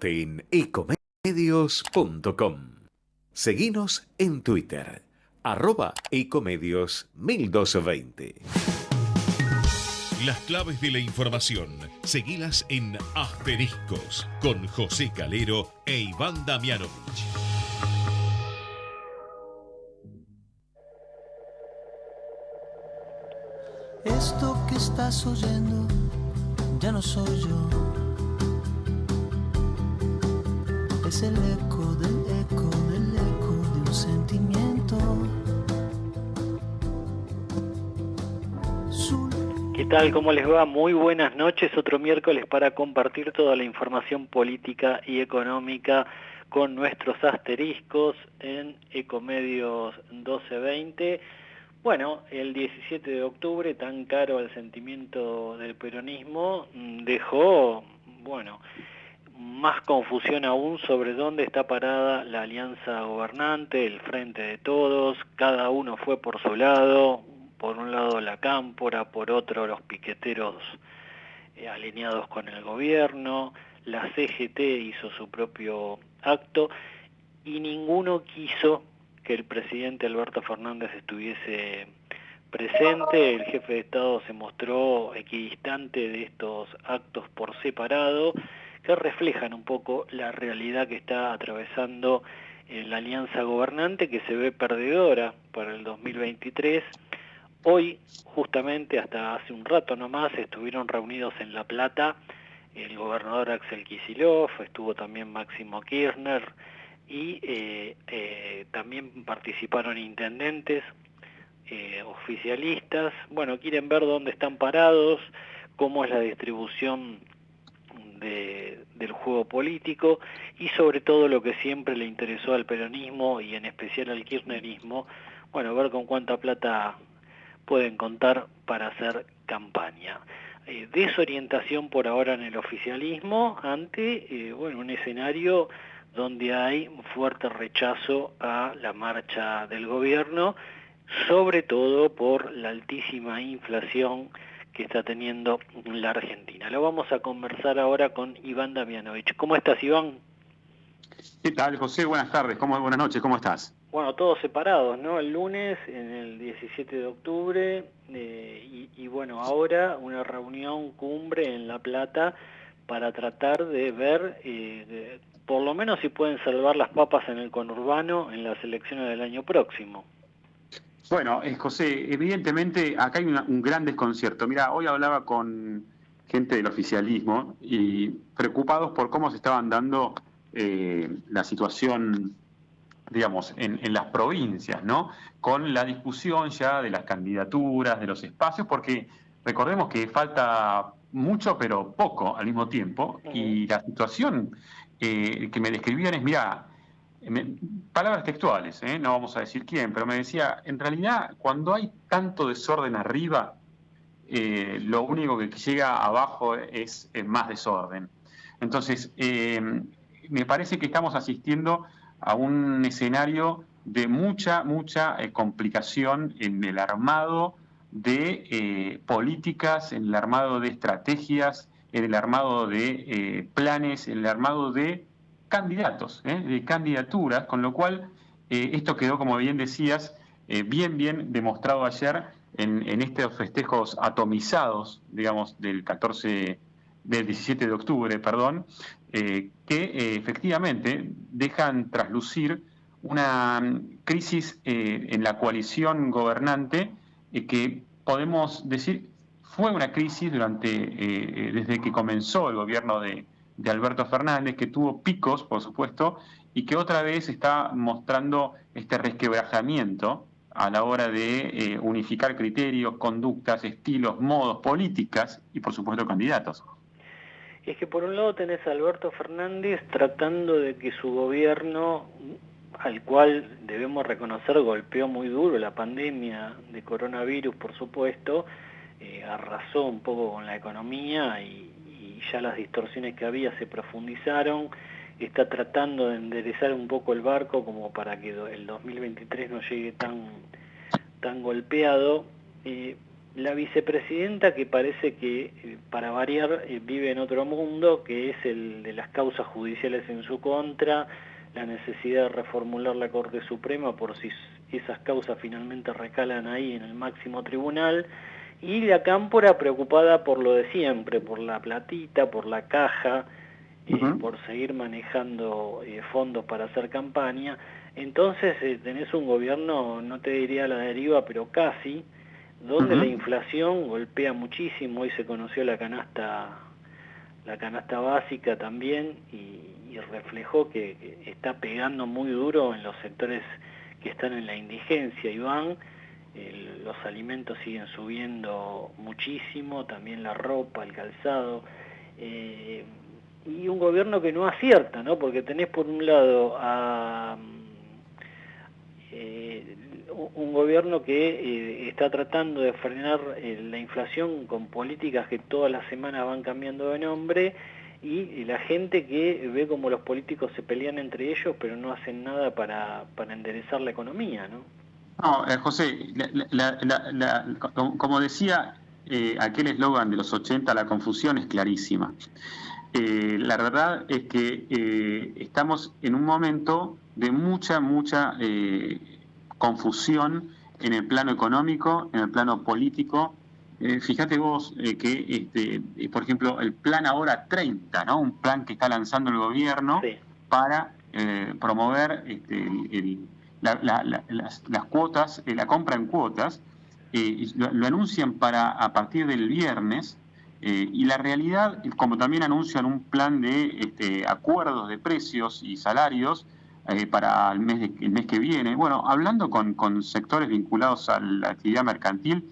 Informate en ecomedios.com. Seguinos en Twitter, @ecomedios1220. Las claves de la información, seguilas en Asteriscos, con José Calero e Iván Damianovich. Esto que estás oyendo ya no soy yo. Es el eco del eco del eco de un sentimiento. ¿Qué tal? ¿Cómo les va? Muy buenas noches. Otro miércoles para compartir toda la información política y económica con nuestros asteriscos en Ecomedios 1220. Bueno, el 17 de octubre, tan caro al sentimiento del peronismo, dejó, más confusión aún sobre dónde está parada la alianza gobernante, el Frente de Todos. Cada uno fue por su lado, por un lado la Cámpora, por otro los piqueteros alineados con el gobierno, la CGT hizo su propio acto y ninguno quiso que el presidente Alberto Fernández estuviese presente. El jefe de Estado se mostró equidistante de estos actos por separado, que reflejan un poco la realidad que está atravesando la alianza gobernante, que se ve perdedora para el 2023. Hoy, justamente hasta hace un rato nomás, estuvieron reunidos en La Plata el gobernador Axel Kicillof, estuvo también Máximo Kirchner, y también participaron intendentes, oficialistas. Bueno, quieren ver dónde están parados, cómo es la distribución del juego político, y sobre todo lo que siempre le interesó al peronismo y en especial al kirchnerismo, ver con cuánta plata pueden contar para hacer campaña. Desorientación por ahora en el oficialismo ante un escenario donde hay un fuerte rechazo a la marcha del gobierno, sobre todo por la altísima inflación que está teniendo la Argentina. Lo vamos a conversar ahora con Iván Damianovich. ¿Cómo estás, Iván? ¿Qué tal, José? Buenas tardes, buenas noches, ¿cómo estás? Bueno, todos separados, ¿no? El lunes, en el 17 de octubre, ahora una reunión cumbre en La Plata para tratar de ver, por lo menos si pueden salvar las papas en el conurbano en las elecciones del año próximo. Bueno, José, evidentemente acá hay un gran desconcierto. Mira, hoy hablaba con gente del oficialismo y preocupados por cómo se estaban dando la situación, digamos, en las provincias, ¿no? Con la discusión ya de las candidaturas, de los espacios, porque recordemos que falta mucho pero poco al mismo tiempo, y la situación que me describían es, mira, palabras textuales, no vamos a decir quién, pero me decía, en realidad cuando hay tanto desorden arriba, lo único que llega abajo es más desorden. Entonces, me parece que estamos asistiendo a un escenario de mucha complicación en el armado de políticas, en el armado de estrategias, en el armado de planes, en el armado de candidatos, de candidaturas, con lo cual esto quedó, como bien decías, bien demostrado ayer en estos festejos atomizados, digamos, del 17 de octubre, perdón, que efectivamente dejan traslucir una crisis en la coalición gobernante que podemos decir fue una crisis desde que comenzó el gobierno de Alberto Fernández, que tuvo picos, por supuesto, y que otra vez está mostrando este resquebrajamiento a la hora de unificar criterios, conductas, estilos, modos, políticas y, por supuesto, candidatos. Es que por un lado tenés a Alberto Fernández tratando de que su gobierno, al cual debemos reconocer golpeó muy duro la pandemia de coronavirus, por supuesto, arrasó un poco con la economía y ya las distorsiones que había se profundizaron. Está tratando de enderezar un poco el barco como para que el 2023 no llegue tan golpeado. la vicepresidenta, que parece que, para variar, vive en otro mundo, que es el de las causas judiciales en su contra, la necesidad de reformular la Corte Suprema por si esas causas finalmente recalan ahí en el máximo tribunal, y la Cámpora preocupada por lo de siempre, por la platita, por la caja, por seguir manejando fondos para hacer campaña. Entonces tenés un gobierno, no te diría a la deriva, pero casi, donde la inflación golpea muchísimo. Hoy se conoció la canasta básica también, y reflejó que está pegando muy duro en los sectores que están en la indigencia, Iván. Los alimentos siguen subiendo muchísimo, también la ropa, el calzado, y un gobierno que no acierta, ¿no? Porque tenés por un lado un gobierno que está tratando de frenar la inflación con políticas que todas las semanas van cambiando de nombre, y la gente que ve como los políticos se pelean entre ellos, pero no hacen nada para enderezar la economía, ¿no? No, José, como decía aquel eslogan de los 80, la confusión es clarísima. La verdad es que estamos en un momento de mucha confusión en el plano económico, en el plano político. Fíjate vos que, por ejemplo, el plan Ahora 30, ¿no? Un plan que está lanzando el gobierno, sí, para promover las cuotas, la compra en cuotas. Lo anuncian a partir del viernes, y la realidad, como también anuncian un plan de acuerdos de precios y salarios para el mes que viene. Bueno, hablando con sectores vinculados a la actividad mercantil,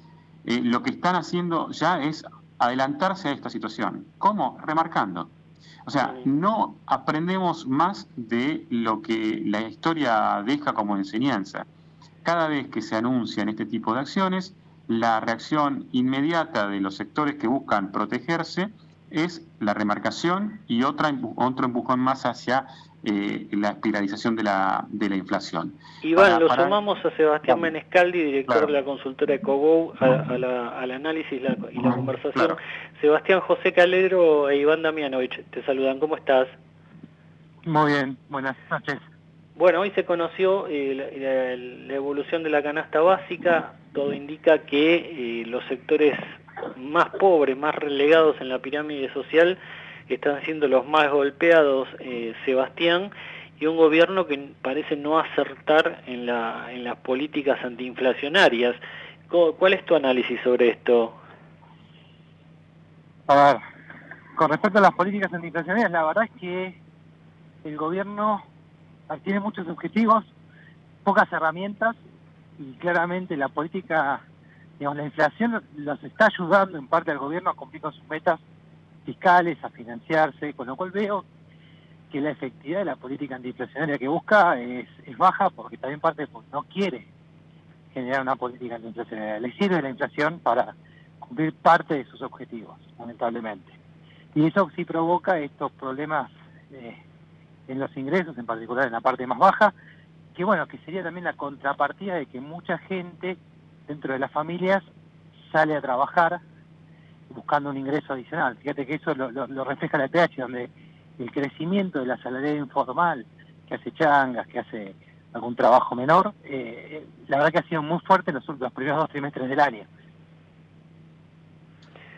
lo que están haciendo ya es adelantarse a esta situación. ¿Cómo? Remarcando. O sea, no aprendemos más de lo que la historia deja como enseñanza. Cada vez que se anuncian este tipo de acciones, la reacción inmediata de los sectores que buscan protegerse es la remarcación y otro empujón más hacia la espiralización de la inflación. Iván, lo sumamos a Sebastián Menescaldi, director de la consultora Ecogou, al análisis y la conversación. Claro. Sebastián, José Calero e Iván Damianovich te saludan. ¿Cómo estás? Muy bien, buenas noches. Bueno, hoy se conoció la evolución de la canasta básica. Todo indica que los sectores más pobres, más relegados en la pirámide social, están siendo los más golpeados, Sebastián, y un gobierno que parece no acertar en las políticas antiinflacionarias. ¿Cuál es tu análisis sobre esto? A ver, con respecto a las políticas antiinflacionarias, la verdad es que el gobierno tiene muchos objetivos, pocas herramientas, y claramente la política, digamos, la inflación los está ayudando en parte al gobierno a cumplir con sus metas fiscales, a financiarse, con lo cual veo que la efectividad de la política antiinflacionaria que busca es baja, porque también parte porque no quiere generar una política antiinflacionaria. Le sirve la inflación para cumplir parte de sus objetivos, lamentablemente. Y eso sí provoca estos problemas en los ingresos, en particular en la parte más baja, que bueno, que sería también la contrapartida de que mucha gente dentro de las familias sale a trabajar buscando un ingreso adicional. Fíjate que eso lo refleja la PH, donde el crecimiento de la salariedad informal, que hace changas, que hace algún trabajo menor, la verdad que ha sido muy fuerte en los primeros 2 trimestres del año.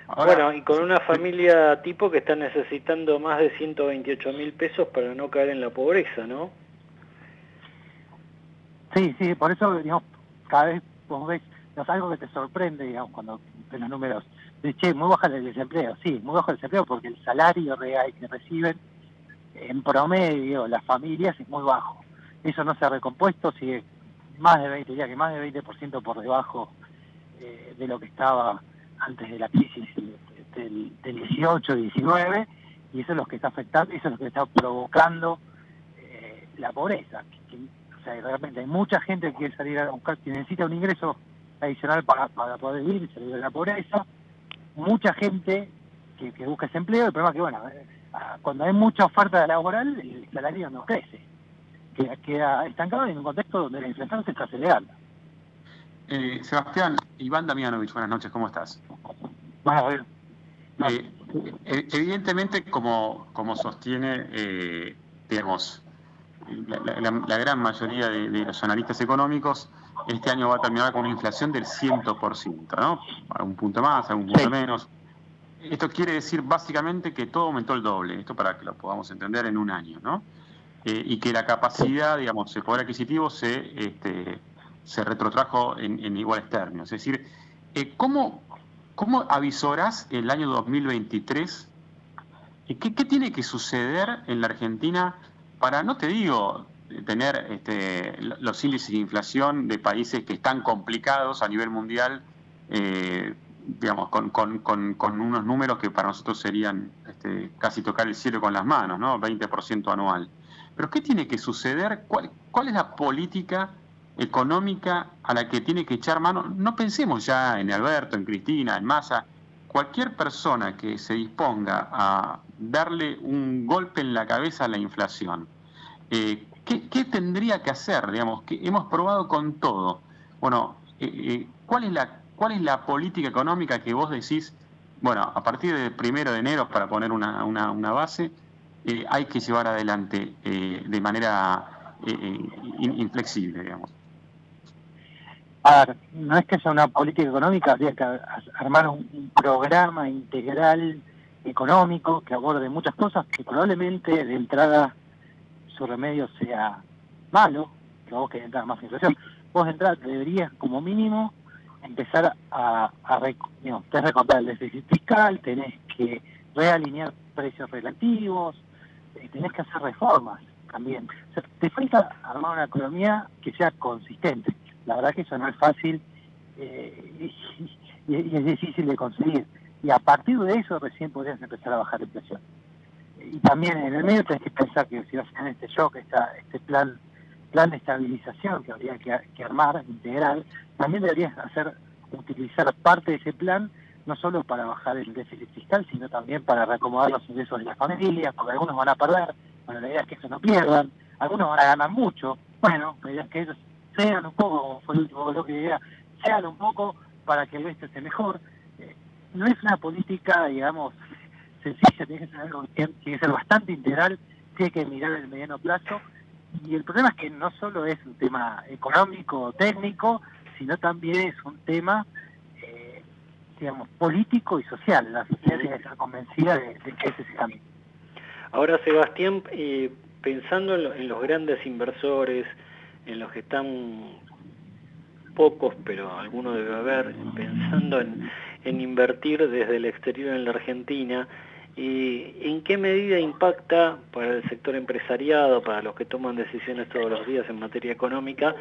Ahora, bueno, y con una familia tipo que está necesitando más de 128.000 pesos para no caer en la pobreza, ¿no? Sí, por eso, digamos, cada vez vos ves, es algo que te sorprende, digamos, cuando ves los números. De, che, muy baja el desempleo. Sí, muy bajo el desempleo porque el salario real que reciben en promedio las familias es muy bajo. Eso no se ha recompuesto, sigue más de 20% por debajo de lo que estaba antes de la crisis del 18-19, y eso es lo que está afectando, eso es lo que está provocando la pobreza. O sea, realmente hay mucha gente que quiere salir a buscar, que necesita un ingreso adicional para poder vivir y salir de la pobreza. Mucha gente que busca ese empleo. El problema es que, bueno, cuando hay mucha oferta laboral, el salario no crece. Queda estancado en un contexto donde la inflación se está acelerando. Sebastián, Iván Damianovich, buenas noches, ¿cómo estás? Bueno, a ver. Evidentemente, como sostiene, digamos, la gran mayoría de los analistas económicos, este año va a terminar con una inflación del 100%, ¿no? Algún punto más, algún punto menos. Esto quiere decir básicamente que todo aumentó el doble, esto para que lo podamos entender en un año, ¿no? Y que la capacidad, digamos, el poder adquisitivo se retrotrajo en iguales términos. Es decir, ¿cómo avisorás el año 2023? ¿Qué tiene que suceder en la Argentina para, no te digo, tener los índices de inflación de países que están complicados a nivel mundial, digamos, con unos números que para nosotros serían casi tocar el cielo con las manos, ¿no? 20% anual. Pero ¿qué tiene que suceder? ¿Cuál es la política económica a la que tiene que echar mano? No pensemos ya en Alberto, en Cristina, en Massa. Cualquier persona que se disponga a darle un golpe en la cabeza a la inflación, ¿qué tendría que hacer? Digamos, que hemos probado con todo. Bueno, ¿cuál es la política económica que vos decís, bueno, a partir del 1 de enero, para poner una base, hay que llevar adelante de manera inflexible, digamos? A ver, no es que sea una política económica, habría que armar un programa integral económico que aborde muchas cosas, que probablemente de entrada su remedio sea malo, que vos querés entrar más inflación. Vos de entrada deberías como mínimo empezar tenés que recortar el déficit fiscal, tenés que realinear precios relativos, tenés que hacer reformas también. O sea, te falta armar una economía que sea consistente. La verdad que eso no es fácil y es difícil de conseguir. Y a partir de eso recién podrías empezar a bajar la inflación. Y también en el medio tenés que pensar que si vas a tener este shock, este plan de estabilización que habría que armar, integral, también deberías utilizar parte de ese plan no solo para bajar el déficit fiscal, sino también para reacomodar los ingresos de las familias, porque algunos van a perder, bueno, la idea es que esos no pierdan, algunos van a ganar mucho, bueno, la idea es que ellos sean un poco, como fue el último bloque de idea, sean un poco para que el resto esté mejor. No es una política, digamos, sencilla, tiene que ser algo que tiene que ser bastante integral, tiene que mirar el mediano plazo, y el problema es que no solo es un tema económico, técnico, sino también es un tema, digamos, político y social. La sociedad tiene que estar convencida de que ese es el camino. Ahora, Sebastián, pensando en los grandes inversores, en los que están pocos, pero alguno debe haber, pensando en invertir desde el exterior en la Argentina, ¿en qué medida impacta para el sector empresariado, para los que toman decisiones todos los días en materia económica,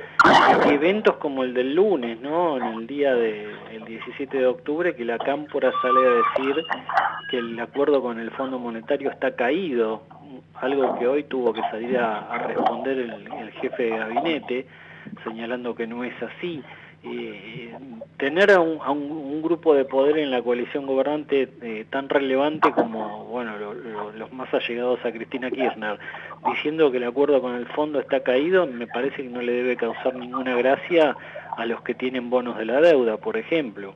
eventos como el del lunes, ¿no? En el día del 17 de octubre, que la Cámpora sale a decir que el acuerdo con el Fondo Monetario está caído, algo que hoy tuvo que salir a responder el jefe de gabinete, señalando que no es así? Tener a un grupo de poder en la coalición gobernante tan relevante como, bueno, los más allegados a Cristina Kirchner, diciendo que el acuerdo con el fondo está caído, me parece que no le debe causar ninguna gracia a los que tienen bonos de la deuda, por ejemplo.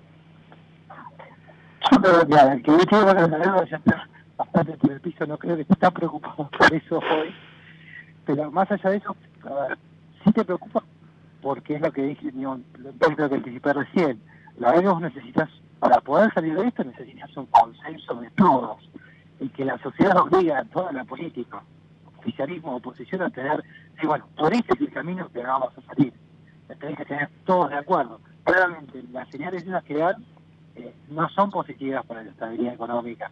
Yo creo que el que tiene bonos de la deuda ya está bastante por el piso, no creo que esté tan preocupado por eso hoy, pero más allá de eso, a ver, sí te preocupa, porque es lo que dije, lo que anticipé recién. La verdad que vos necesitas, para poder salir de esto, necesitas un consenso de todos, y que la sociedad obliga a toda la política, oficialismo, oposición, a tener, bueno, por este es el camino que vamos a salir. Tenés que tener todos de acuerdo. Claramente, las señales esas que dan no son positivas para la estabilidad económica.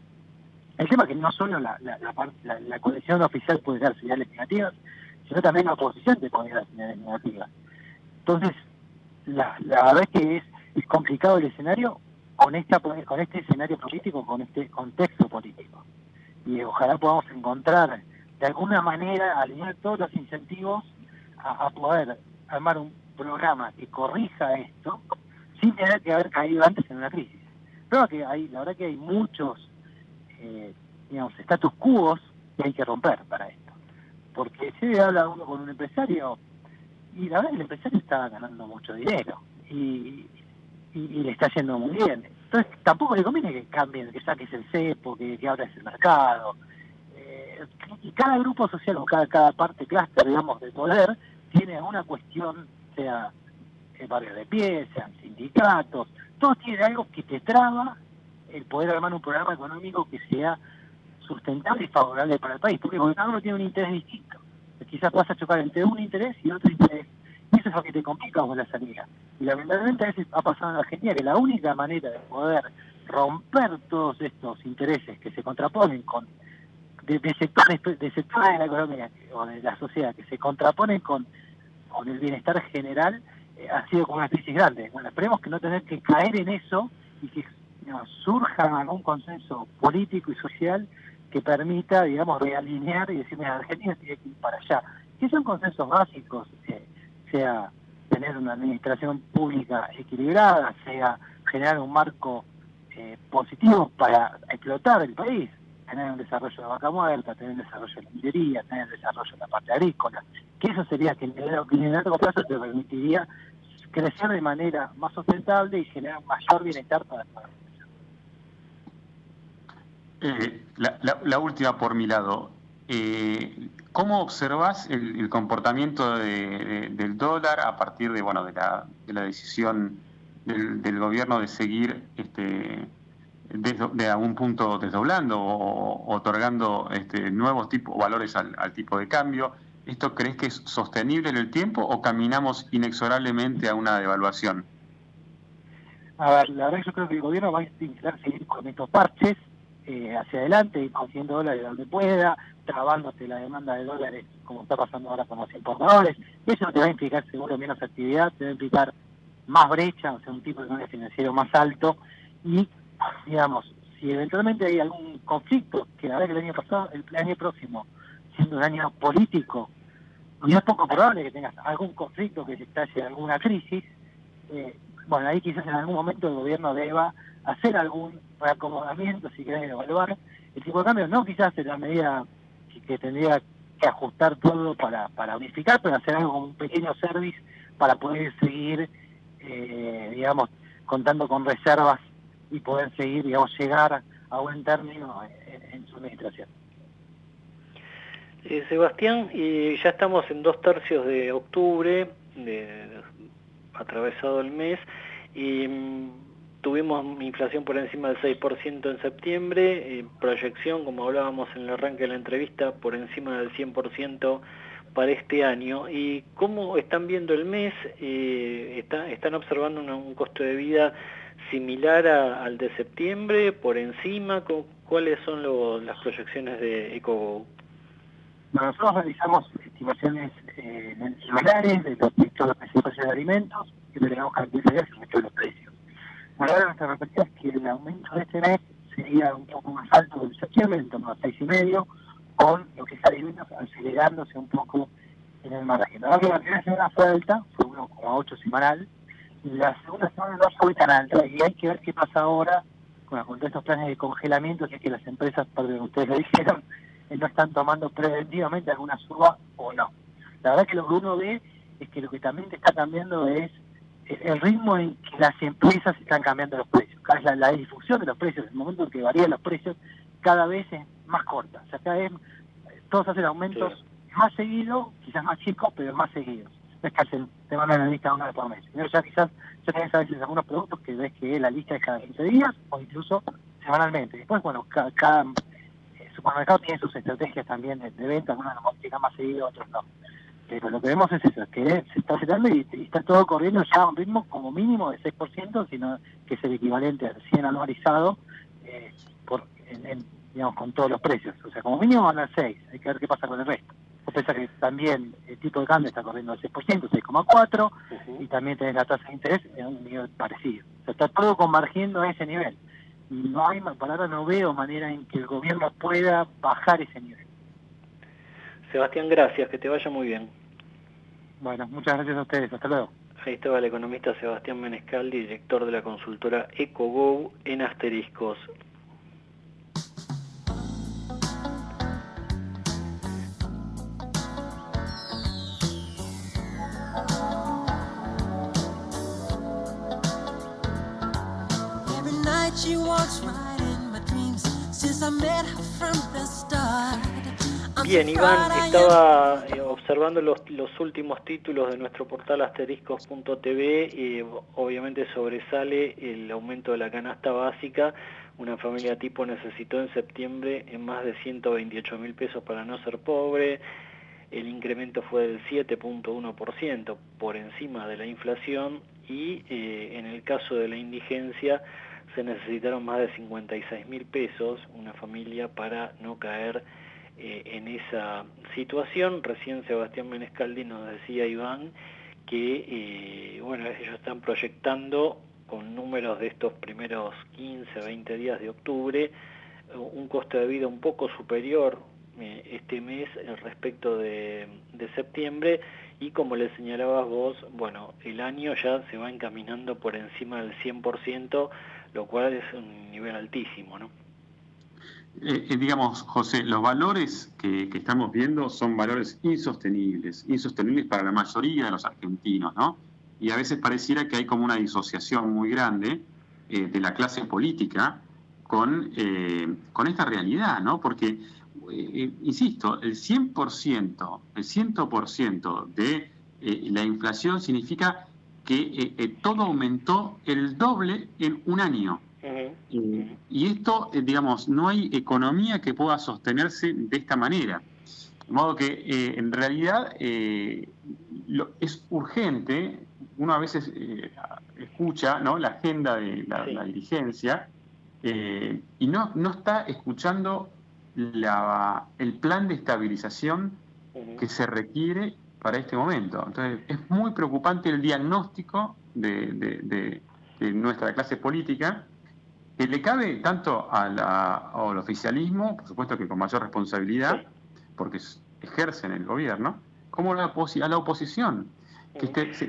El tema es que no solo la coalición oficial puede dar señales negativas, sino también la oposición te puede dar señales negativas. Entonces, la verdad es que es complicado el escenario con este escenario político, con este contexto político. Y ojalá podamos encontrar, de alguna manera, alinear todos los incentivos a poder armar un programa que corrija esto, sin tener que haber caído antes en una crisis. Pero que la verdad que hay muchos, status quo que hay que romper para esto. Porque si habla uno con un empresario, y la verdad que el empresario está ganando mucho dinero. y le está yendo muy bien. Entonces tampoco le conviene que cambien, que saques el cepo, que abras el mercado. Y cada grupo social o cada parte, clúster, digamos, de poder, tiene alguna cuestión, sea el barrio de pie, sean sindicatos, todos tienen algo que te traba el poder armar un programa económico que sea sustentable y favorable para el país, porque cada uno tiene un interés distinto. Quizás vas a chocar entre un interés y otro interés, y eso es lo que te complica con la salida. Y lamentablemente a veces ha pasado en Argentina que la única manera de poder romper todos estos intereses que se contraponen de sectores de la economía o de la sociedad que se contraponen con el bienestar general, ha sido con una crisis grande. Bueno, esperemos que no tener que caer en eso y que surja algún consenso político y social que permita, digamos, realinear y decir, mira, Argentina tiene que ir para allá. Que son consensos básicos, sea tener una administración pública equilibrada, sea generar un marco positivo para explotar el país, tener un desarrollo de vaca muerta, tener un desarrollo de la minería, tener desarrollo de la parte agrícola, que eso sería que en el largo plazo te permitiría crecer de manera más sustentable y generar mayor bienestar para toda la población. La última por mi lado. ¿Cómo observás el comportamiento del dólar a partir de la decisión del gobierno de seguir de algún punto desdoblando o otorgando nuevos valores al tipo de cambio? ¿Esto crees que es sostenible en el tiempo o caminamos inexorablemente a una devaluación? A ver, la verdad yo creo que el gobierno va a intentar seguir con estos parches hacia adelante, ir consiguiendo dólares donde pueda, trabándose la demanda de dólares como está pasando ahora con los importadores. Eso te va a implicar seguro menos actividad, te va a implicar más brecha, o sea, un tipo de economía financiero más alto y, digamos, si eventualmente hay algún conflicto, que la verdad que el año próximo, siendo un año político, y es poco probable que tengas algún conflicto que se estalle alguna crisis, bueno, ahí quizás en algún momento el gobierno deba hacer algún reacomodamiento, si querés evaluar el tipo de cambio, no quizás en la medida que tendría que ajustar todo para unificar, pero hacer algo como un pequeño service para poder seguir, digamos, contando con reservas y poder seguir, digamos, llegar a buen término en su administración. Sebastián, ya estamos en 2/3 de octubre, atravesado el mes, y tuvimos inflación por encima del 6% en septiembre, proyección, como hablábamos en el arranque de la entrevista, por encima del 100% para este año. ¿Y cómo están viendo el mes? ¿Están observando un costo de vida similar al de septiembre, por encima? ¿Cuáles son las proyecciones de EcoGo? Bueno, nosotros realizamos estimaciones mensuales de los precios de alimentos y tenemos características de los precios. Ahora nuestra perspectiva es que el aumento de este mes sería un poco más alto que el septiembre, en torno a 6,5, con lo que es alimentos acelerándose un poco en el margen. La verdad que la primera semana fue alta, fue 1,8 semanal, y la segunda semana no fue tan alta, y hay que ver qué pasa ahora con todos estos planes de congelamiento, que es que las empresas, perdón, ustedes lo dijeron, no están tomando preventivamente alguna suba o no. La verdad que lo que uno ve es que lo que también te está cambiando es el ritmo en que las empresas están cambiando los precios. Cada vez la difusión de los precios, el momento en que varían los precios, cada vez es más corta. O sea, cada vez todos hacen aumentos más seguidos, quizás más chicos, pero más seguidos. No es que te mandan la lista una vez por mes. Sino ya quizás tenés a veces algunos productos que ves que la lista es cada 15 días o incluso semanalmente. Después, bueno, cada supermercado tiene sus estrategias también de venta, algunos lo modifican más seguido, otros no. Pero lo que vemos es eso, que se está acelerando y está todo corriendo ya a un ritmo como mínimo de 6%, sino que es el equivalente al 100 anualizado, digamos, con todos los precios. O sea, como mínimo van al 6, hay que ver qué pasa con el resto. Vos pensás que también el tipo de cambio está corriendo al 6%, 6,4%, y también tenés la tasa de interés en un nivel parecido. O sea, está todo convergiendo a ese nivel. No hay, por ahora no veo manera en que el gobierno pueda bajar ese nivel. Sebastián, gracias, que te vaya muy bien. Bueno, muchas gracias a ustedes, hasta luego. Ahí estaba el economista Sebastián Menescaldi, director de la consultora EcoGo en Asteriscos. Bien, Iván, estaba observando los últimos títulos de nuestro portal asteriscos.tv y obviamente sobresale el aumento de la canasta básica. Una familia tipo necesitó en septiembre en más de 128.000 pesos para no ser pobre. El incremento fue del 7.1% por encima de la inflación y en el caso de la indigencia se necesitaron más de 56.000 pesos una familia para no caer en esa situación. Recién Sebastián Menescaldi nos decía, Iván, que bueno, ellos están proyectando con números de estos primeros 15, 20 días de octubre un costo de vida un poco superior este mes respecto de septiembre, y como le señalabas vos, bueno, el año ya se va encaminando por encima del 100%, lo cual es un nivel altísimo, ¿no? Digamos, José, los valores que estamos viendo son valores insostenibles para la mayoría de los argentinos, ¿no? Y a veces pareciera que hay como una disociación muy grande de la clase política con esta realidad, ¿no? Porque, insisto, el 100% de la inflación significa que todo aumentó el doble en un año. Y esto, digamos, no hay economía que pueda sostenerse de esta manera. De modo que, en realidad, es urgente. Uno a veces escucha, ¿no?, la agenda de la dirigencia y no está escuchando el plan de estabilización que se requiere para este momento. Entonces, es muy preocupante el diagnóstico de nuestra clase política, que le cabe tanto al oficialismo, por supuesto que con mayor responsabilidad, sí, porque ejercen el gobierno, como a la oposición.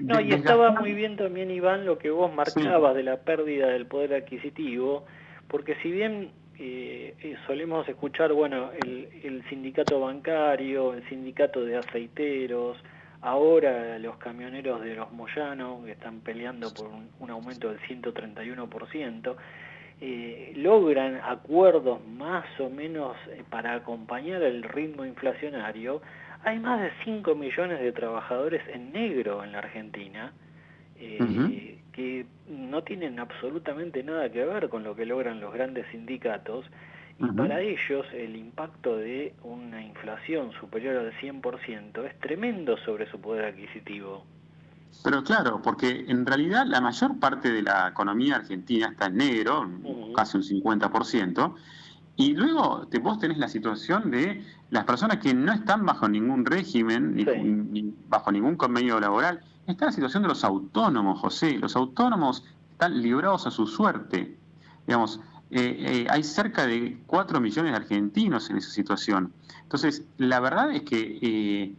No, y estaba muy bien también, Iván, lo que vos marcabas, sí, de la pérdida del poder adquisitivo, porque si bien solemos escuchar, bueno, el sindicato bancario, el sindicato de aceiteros, ahora los camioneros de los Moyano, que están peleando por un aumento del 131%, logran acuerdos más o menos para acompañar el ritmo inflacionario. Hay más de 5 millones de trabajadores en negro en la Argentina que no tienen absolutamente nada que ver con lo que logran los grandes sindicatos, y para ellos el impacto de una inflación superior al 100% es tremendo sobre su poder adquisitivo. Pero claro, porque en realidad la mayor parte de la economía argentina está en negro, casi un 50%, y luego vos tenés la situación de las personas que no están bajo ningún régimen, ni bajo ningún convenio laboral. Está la situación de los autónomos, José. Los autónomos están librados a su suerte. Digamos, hay cerca de 4 millones de argentinos en esa situación. Entonces, la verdad es que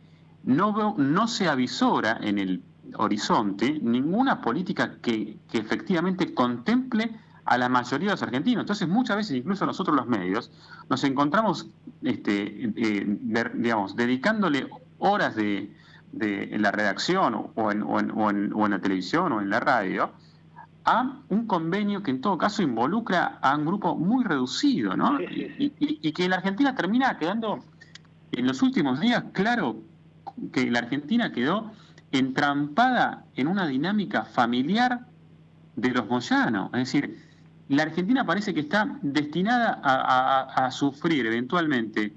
no se avisora en el horizonte ninguna política que efectivamente contemple a la mayoría de los argentinos. Entonces, muchas veces, incluso nosotros los medios, nos encontramos digamos, dedicándole horas en la redacción o en la televisión o en la radio a un convenio que en todo caso involucra a un grupo muy reducido, ¿no? Y que en la Argentina termina quedando, en los últimos días, claro que la Argentina quedó entrampada en una dinámica familiar de los Moyano. Es decir, la Argentina parece que está destinada a sufrir eventualmente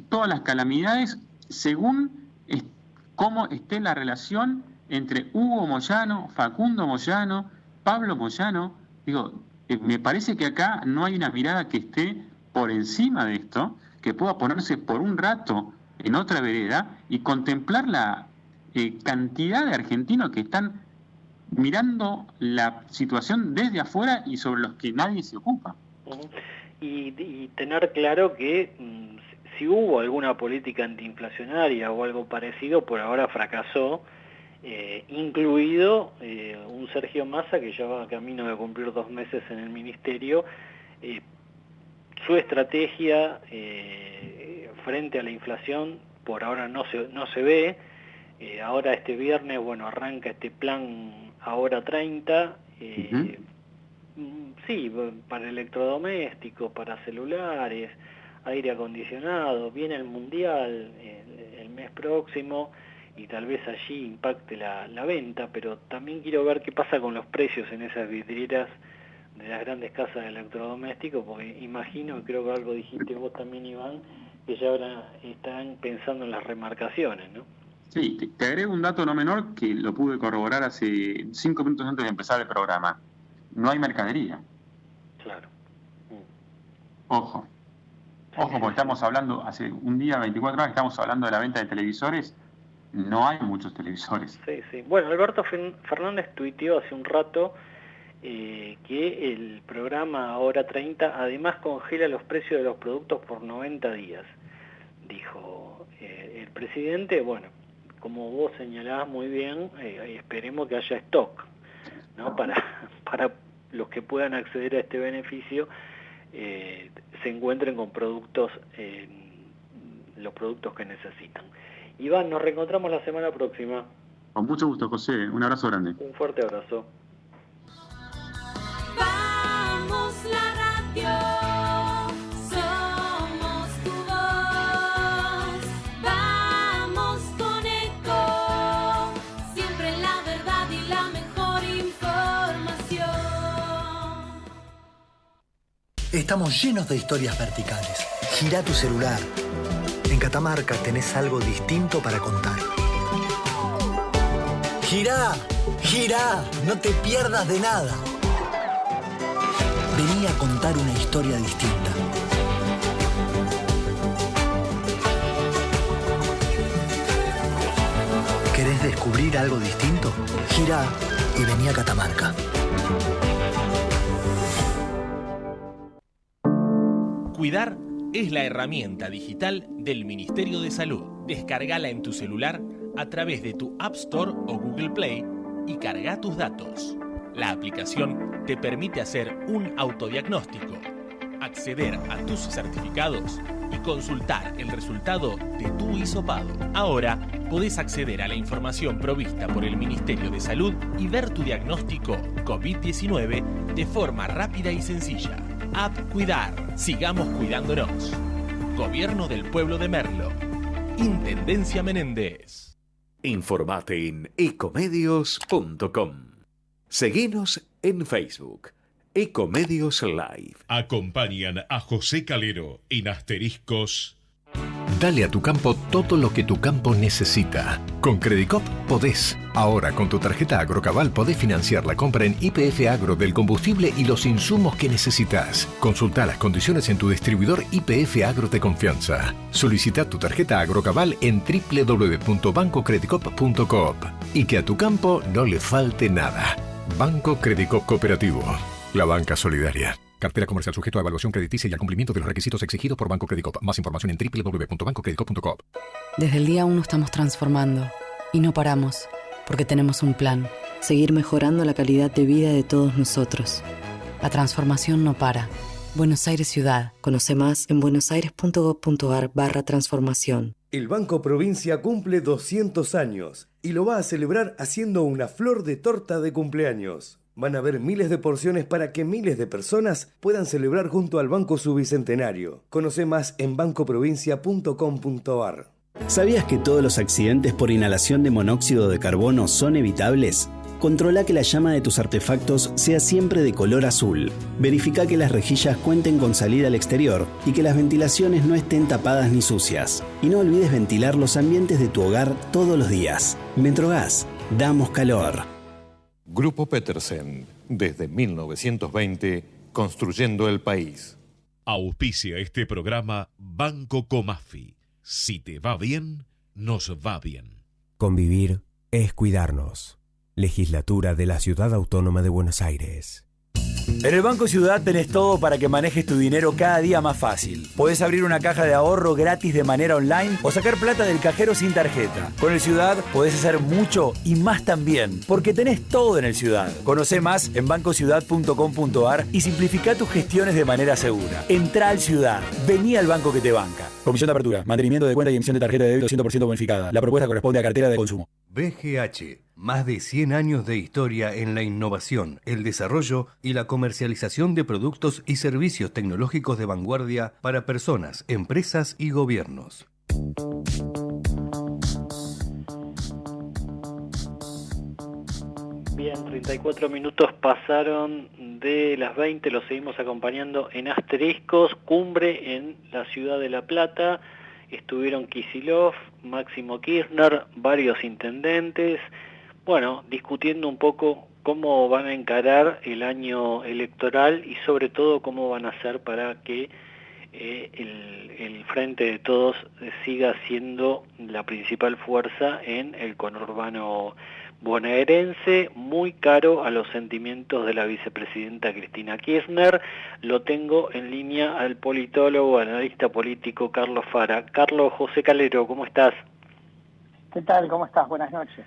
todas las calamidades según cómo esté la relación entre Hugo Moyano, Facundo Moyano, Pablo Moyano. Digo, me parece que acá no hay una mirada que esté por encima de esto, que pueda ponerse por un rato en otra vereda y contemplar la cantidad de argentinos que están mirando la situación desde afuera y sobre los que nadie se ocupa. Y tener claro que si hubo alguna política antiinflacionaria o algo parecido, por ahora fracasó, incluido un Sergio Massa que ya va camino de cumplir 2 meses en el ministerio. Su estrategia frente a la inflación por ahora no se ve. Ahora este viernes, bueno, arranca este plan Ahora 30, Sí, para electrodomésticos, para celulares, aire acondicionado. Viene el Mundial el mes próximo y tal vez allí impacte la venta, pero también quiero ver qué pasa con los precios en esas vidrieras de las grandes casas de electrodomésticos, porque imagino, y creo que algo dijiste vos también, Iván, que ya ahora están pensando en las remarcaciones, ¿no? Sí, te agrego un dato no menor que lo pude corroborar hace 5 minutos antes de empezar el programa. No hay mercadería. Claro. Ojo, porque estamos hablando, hace un día, 24 horas, estamos hablando de la venta de televisores. No hay muchos televisores. Sí. Bueno, Alberto Fernández tuiteó hace un rato que el programa Hora 30 además congela los precios de los productos por 90 días. Dijo el presidente, bueno, como vos señalabas muy bien, esperemos que haya stock, ¿no? Para los que puedan acceder a este beneficio, se encuentren con productos, los productos que necesitan. Iván, nos reencontramos la semana próxima. Con mucho gusto, José. Un abrazo grande. Un fuerte abrazo. Vamos la radio, somos tu voz. Vamos con Eco, siempre la verdad y la mejor información. Estamos llenos de historias verticales. Gira tu celular. En Catamarca tenés algo distinto para contar. Girá, girá, no te pierdas de nada. Vení a contar una historia distinta. ¿Querés descubrir algo distinto? Girá y vení a Catamarca. Cuidar es la herramienta digital del Ministerio de Salud. Descárgala en tu celular a través de tu App Store o Google Play y carga tus datos. La aplicación te permite hacer un autodiagnóstico, acceder a tus certificados y consultar el resultado de tu hisopado. Ahora podés acceder a la información provista por el Ministerio de Salud y ver tu diagnóstico COVID-19 de forma rápida y sencilla. App Cuidar. Sigamos cuidándonos. Gobierno del Pueblo de Merlo. Intendencia Menéndez. Informate en ecomedios.com. Seguinos en Facebook. Ecomedios Live. Acompañan a José Calero en Asteriscos. Dale a tu campo todo lo que tu campo necesita. Con Credicop podés. Ahora con tu tarjeta Agrocabal podés financiar la compra en YPF Agro del combustible y los insumos que necesitas. Consulta las condiciones en tu distribuidor YPF Agro de confianza. Solicita tu tarjeta Agrocabal en www.bancocredicop.coop. Y que a tu campo no le falte nada. Banco Credicop Cooperativo. La banca solidaria. Cartera comercial sujeto a evaluación crediticia y al cumplimiento de los requisitos exigidos por Banco Credicop. Más información en www.bancocredicop.coop. Desde el día 1 estamos transformando y no paramos porque tenemos un plan. Seguir mejorando la calidad de vida de todos nosotros. La transformación no para. Buenos Aires Ciudad. Conoce más en buenosaires.gov.ar/transformación. El Banco Provincia cumple 200 años y lo va a celebrar haciendo una flor de torta de cumpleaños. Van a haber miles de porciones para que miles de personas puedan celebrar junto al Banco su bicentenario. Conoce más en bancoprovincia.com.ar. ¿Sabías que todos los accidentes por inhalación de monóxido de carbono son evitables? Controla que la llama de tus artefactos sea siempre de color azul. Verifica que las rejillas cuenten con salida al exterior y que las ventilaciones no estén tapadas ni sucias. Y no olvides ventilar los ambientes de tu hogar todos los días. Metrogas, damos calor. Grupo Petersen, desde 1920, construyendo el país. Auspicia este programa Banco Comafi. Si te va bien, nos va bien. Convivir es cuidarnos. Legislatura de la Ciudad Autónoma de Buenos Aires. En el Banco Ciudad tenés todo para que manejes tu dinero cada día más fácil. Podés abrir una caja de ahorro gratis de manera online o sacar plata del cajero sin tarjeta. Con el Ciudad podés hacer mucho y más también, porque tenés todo en el Ciudad. Conocé más en bancociudad.com.ar y simplifica tus gestiones de manera segura. Entrá al Ciudad. Vení al banco que te banca. Comisión de apertura, mantenimiento de cuenta y emisión de tarjeta de débito 100% bonificada. La propuesta corresponde a cartera de consumo. BGH, más de 100 años de historia en la innovación, el desarrollo y la comercialización de productos y servicios tecnológicos de vanguardia para personas, empresas y gobiernos. Bien, 34 minutos pasaron de las 20, los seguimos acompañando en Asteriscos, cumbre en la ciudad de La Plata. Estuvieron Kicillof, Máximo Kirchner, varios intendentes, bueno, discutiendo un poco cómo van a encarar el año electoral y sobre todo cómo van a hacer para que el Frente de Todos siga siendo la principal fuerza en el conurbano bonaerense, muy caro a los sentimientos de la vicepresidenta Cristina Kirchner. Lo tengo en línea al politólogo, analista político Carlos Fara. Carlos José Calero, ¿cómo estás? ¿Qué tal? ¿Cómo estás? Buenas noches.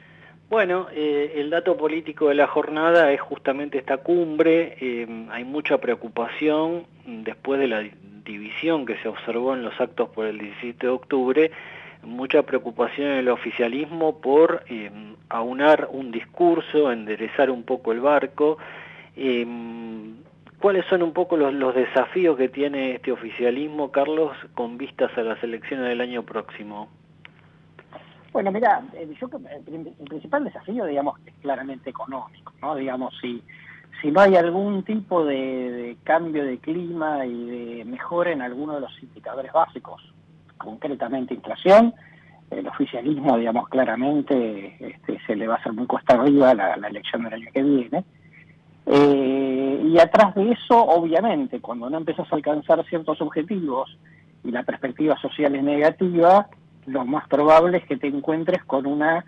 Bueno, el dato político de la jornada es justamente esta cumbre. Hay mucha preocupación después de la división que se observó en los actos por el 17 de octubre, mucha preocupación en el oficialismo por aunar un discurso, enderezar un poco el barco. ¿Cuáles son un poco los desafíos que tiene este oficialismo, Carlos, con vistas a las elecciones del año próximo? Bueno, mira, el principal desafío, digamos, es claramente económico, ¿no? Digamos, si no hay algún tipo de cambio de clima y de mejora en alguno de los indicadores básicos, concretamente inflación, el oficialismo, digamos, claramente se le va a hacer muy cuesta arriba la elección del año que viene. Y atrás de eso, obviamente, cuando no empiezas a alcanzar ciertos objetivos y la perspectiva social es negativa, lo más probable es que te encuentres con una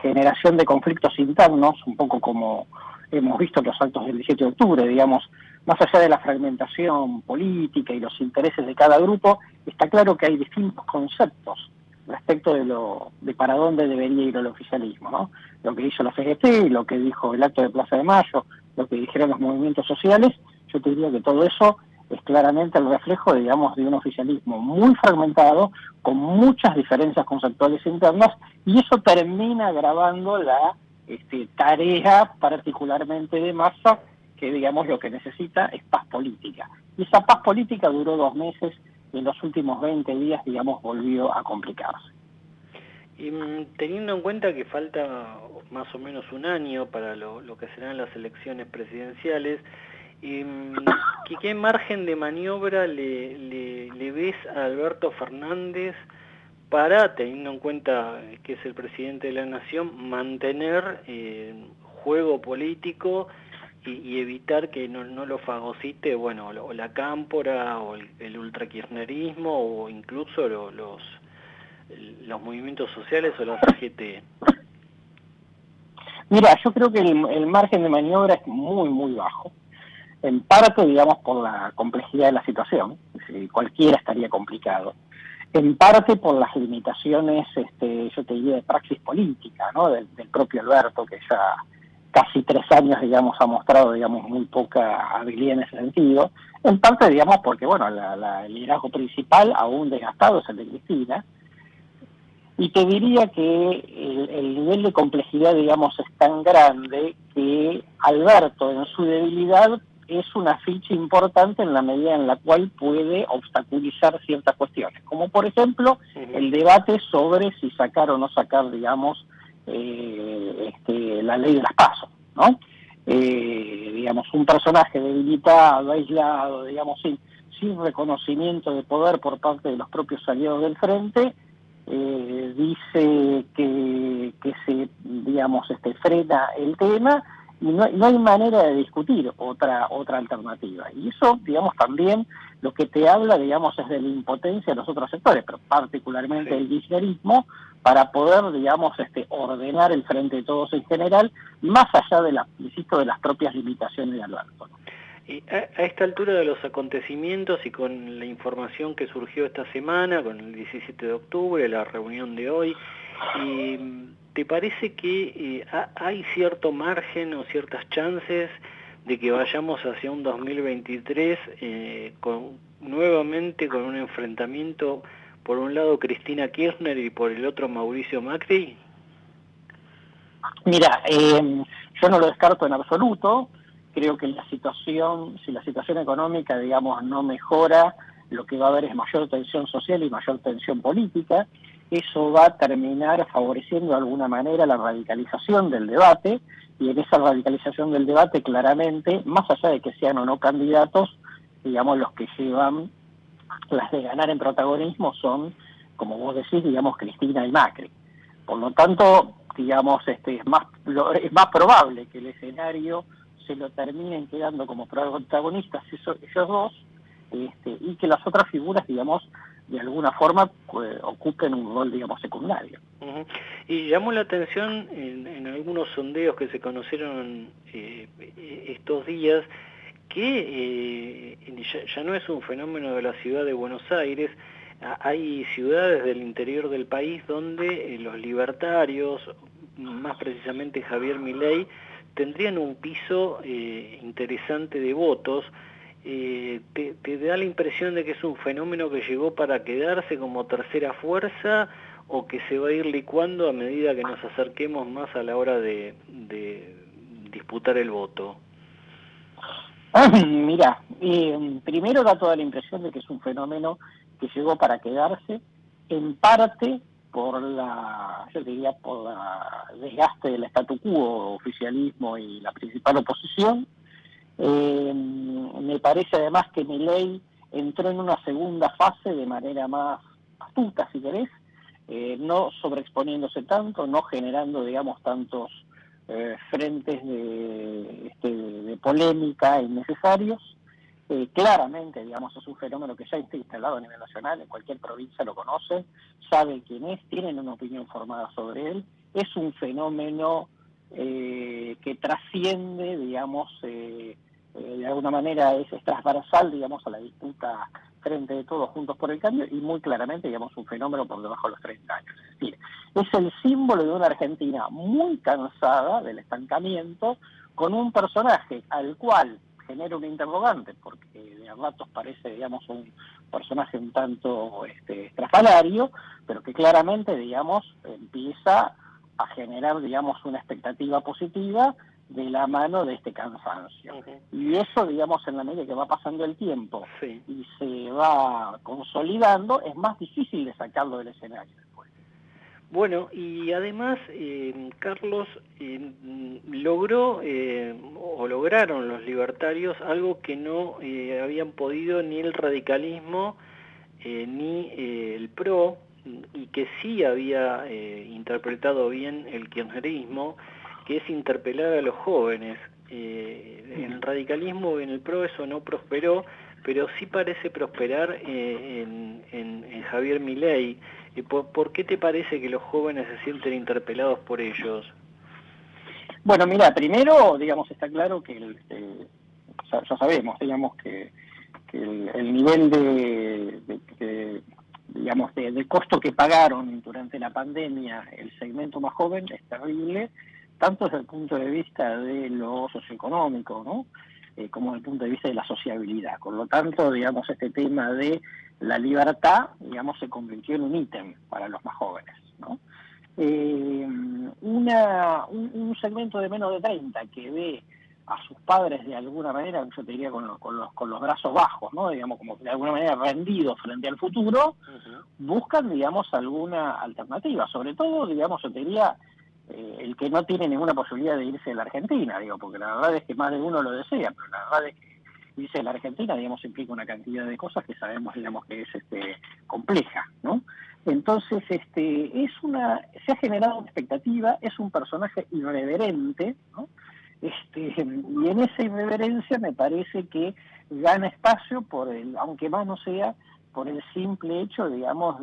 generación de conflictos internos, un poco como hemos visto en los actos del 17 de octubre, digamos, más allá de la fragmentación política y los intereses de cada grupo, está claro que hay distintos conceptos respecto de para dónde debería ir el oficialismo, ¿no? Lo que hizo la CGT, lo que dijo el acto de Plaza de Mayo, lo que dijeron los movimientos sociales, yo te diría que todo eso es claramente el reflejo, digamos, de un oficialismo muy fragmentado, con muchas diferencias conceptuales internas, y eso termina agravando la tarea particularmente de Massa, que, digamos, lo que necesita es paz política. Y esa paz política duró 2 meses, y en los últimos 20 días, digamos, volvió a complicarse. Y teniendo en cuenta que falta más o menos un año para lo que serán las elecciones presidenciales, ¿qué margen de maniobra le ves a Alberto Fernández para, teniendo en cuenta que es el presidente de la Nación, mantener juego político y evitar que no lo fagocite, bueno, o la cámpora, o el ultrakirchnerismo, o incluso los movimientos sociales o la CGT? Mira, yo creo que el margen de maniobra es muy, muy bajo. En parte, digamos, por la complejidad de la situación, cualquiera estaría complicado. En parte por las limitaciones, yo te diría, de praxis política, ¿no? Del propio Alberto, que ya casi 3 años, digamos, ha mostrado, digamos, muy poca habilidad en ese sentido. En parte, digamos, porque, bueno, el liderazgo principal, aún desgastado, es el de Cristina. Y te diría que el nivel de complejidad, digamos, es tan grande que Alberto, en su debilidad, es una ficha importante en la medida en la cual puede obstaculizar ciertas cuestiones, como por ejemplo el debate sobre si sacar o no sacar, digamos, la ley de las PASO, ¿no? Digamos, un personaje debilitado, aislado, digamos, sin reconocimiento de poder por parte de los propios aliados del Frente, dice que se, digamos, frena el tema, y no hay manera de discutir otra alternativa. Y eso, digamos, también lo que te habla, digamos, es de la impotencia de los otros sectores, pero particularmente del kirchnerismo, para poder, digamos, ordenar el Frente de Todos en general, más allá de las propias limitaciones de Alberto. A esta altura de los acontecimientos y con la información que surgió esta semana, con el 17 de octubre, la reunión de hoy, ¿te parece que hay cierto margen o ciertas chances de que vayamos hacia un 2023 nuevamente con un enfrentamiento, por un lado Cristina Kirchner y por el otro Mauricio Macri? Mira, yo no lo descarto en absoluto. Creo que si la situación económica, digamos, no mejora, lo que va a haber es mayor tensión social y mayor tensión política. Eso va a terminar favoreciendo de alguna manera la radicalización del debate, y en esa radicalización del debate, claramente, más allá de que sean o no candidatos, digamos, los que llevan las de ganar en protagonismo son, como vos decís, digamos, Cristina y Macri. Por lo tanto, digamos, es más probable que el escenario se lo terminen quedando como protagonistas ellos dos, y que las otras figuras, digamos, de alguna forma ocupen un rol, digamos, secundario. Uh-huh. Y llamó la atención en algunos sondeos que se conocieron estos días que ya no es un fenómeno de la ciudad de Buenos Aires. Hay ciudades del interior del país donde los libertarios, más precisamente Javier Milei, tendrían un piso interesante de votos. ¿Te da la impresión de que es un fenómeno que llegó para quedarse como tercera fuerza, o que se va a ir licuando a medida que nos acerquemos más a la hora de disputar el voto? Mira, primero da toda la impresión de que es un fenómeno que llegó para quedarse, en parte por yo diría, por el desgaste del statu quo, oficialismo y la principal oposición. Me parece además que Milei entró en una segunda fase de manera más astuta, si querés, no sobreexponiéndose tanto, no generando, digamos, tantos frentes de polémica innecesarios. Claramente, digamos, es un fenómeno que ya está instalado a nivel nacional, en cualquier provincia lo conocen, saben quién es, tienen una opinión formada sobre él. Es un fenómeno que trasciende, digamos, de alguna manera es transversal, digamos, a la disputa frente de todos juntos por el cambio, y muy claramente, digamos, un fenómeno por debajo de los 30 años. Es decir, es el símbolo de una Argentina muy cansada del estancamiento, con un personaje al cual genera un interrogante, porque de a ratos parece, digamos, un personaje un tanto estrafalario, pero que claramente, digamos, empieza a generar, digamos, una expectativa positiva de la mano de este cansancio. Uh-huh. Y eso, digamos, en la medida que va pasando el tiempo y se va consolidando, es más difícil de sacarlo del escenario después. Bueno, y además, Carlos, lograron los libertarios algo que no habían podido ni el radicalismo ni el PRO, y que sí había interpretado bien el kirchnerismo, que es interpelar a los jóvenes. En el radicalismo y en el PRO eso no prosperó, pero sí parece prosperar en Javier Milei. ¿Por qué te parece que los jóvenes se sienten interpelados por ellos? Bueno, mira, primero, digamos, está claro que ya sabemos, digamos, que el nivel de costo que pagaron durante la pandemia el segmento más joven es terrible, tanto desde el punto de vista de lo socioeconómico, ¿no? Como desde el punto de vista de la sociabilidad. Por lo tanto, digamos, este tema de la libertad, digamos, se convirtió en un ítem para los más jóvenes, ¿no? Un segmento de menos de 30 que ve a sus padres de alguna manera, yo te diría con los brazos bajos, ¿no? Digamos, como de alguna manera rendidos frente al futuro, buscan, digamos, alguna alternativa. Sobre todo, digamos, yo te diría, el que no tiene ninguna posibilidad de irse de la Argentina, digo, porque la verdad es que más de uno lo desea, pero la verdad es que irse de la Argentina, digamos, implica una cantidad de cosas que sabemos, digamos, que es compleja, ¿no? Entonces, se ha generado una expectativa, es un personaje irreverente, ¿no? Y en esa irreverencia me parece que gana espacio aunque más no sea, por el simple hecho, digamos,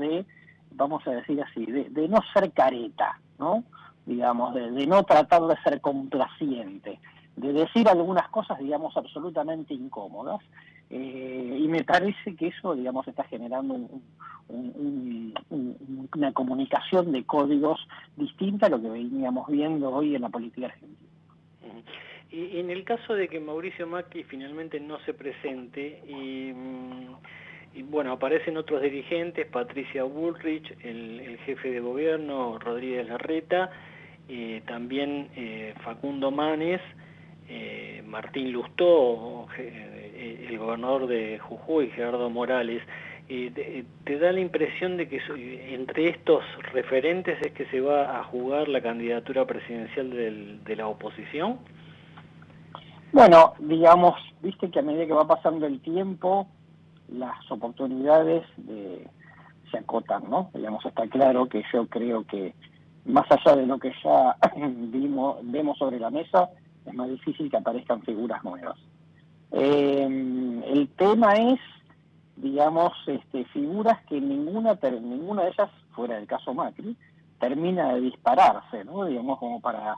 vamos a decir así, de no ser careta, ¿no? Digamos, de no tratar de ser complaciente, de decir algunas cosas, digamos, absolutamente incómodas, y me parece que eso, digamos, está generando una comunicación de códigos distinta a lo que veníamos viendo hoy en la política argentina. Y en el caso de que Mauricio Macri finalmente no se presente, y bueno, aparecen otros dirigentes, Patricia Bullrich, el jefe de gobierno, Rodríguez Larreta, también Facundo Manes, Martín Lustó, el gobernador de Jujuy, Gerardo Morales. ¿Te da la impresión de que entre estos referentes es que se va a jugar la candidatura presidencial de la oposición? Bueno, digamos, viste que a medida que va pasando el tiempo, las oportunidades se acotan, ¿no? Digamos, está claro que yo creo que más allá de lo que ya vemos sobre la mesa, es más difícil que aparezcan figuras nuevas. El tema es, digamos, figuras que ninguna de ellas, fuera del caso Macri, termina de dispararse, ¿no? Digamos, como para